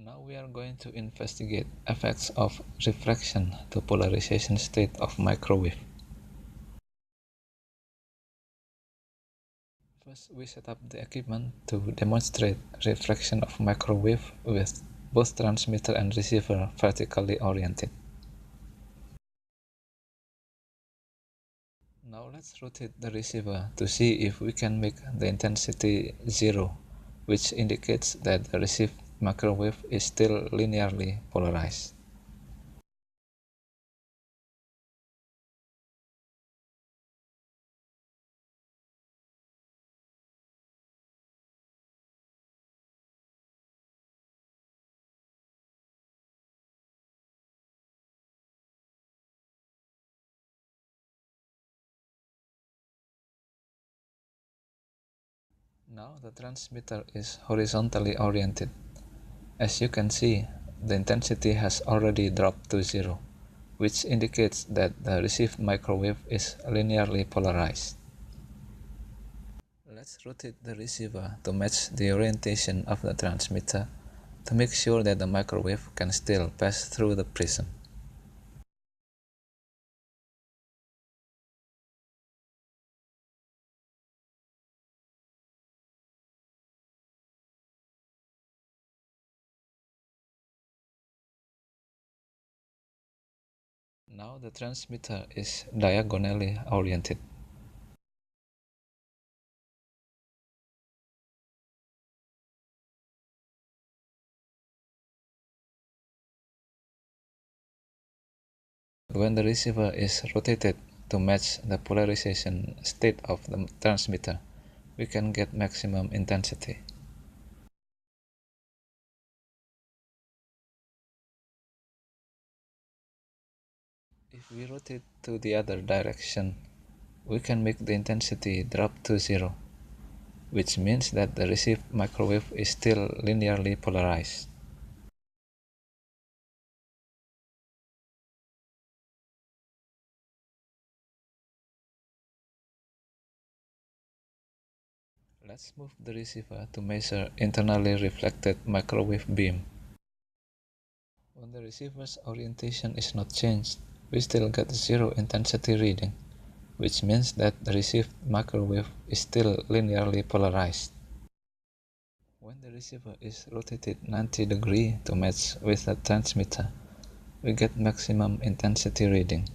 Now we are going to investigate effects of refraction to polarization state of microwave. First, we set up the equipment to demonstrate refraction of microwave with both transmitter and receiver vertically oriented. Now let's rotate the receiver to see if we can make the intensity zero, which indicates that the received microwave is still linearly polarized. Now the transmitter is horizontally oriented. As you can see, the intensity has already dropped to zero, which indicates that the received microwave is linearly polarized. Let's rotate the receiver to match the orientation of the transmitter to make sure that the microwave can still pass through the prism. Now the transmitter is diagonally oriented. When the receiver is rotated to match the polarization state of the transmitter, we can get maximum intensity. If we rotate to the other direction, we can make the intensity drop to zero, which means that the received microwave is still linearly polarized. Let's move the receiver to measure internally reflected microwave beam. When the receiver's orientation is not changed, we still get zero intensity reading, which means that the received microwave is still linearly polarized. When the receiver is rotated 90 degrees to match with the transmitter, we get maximum intensity reading.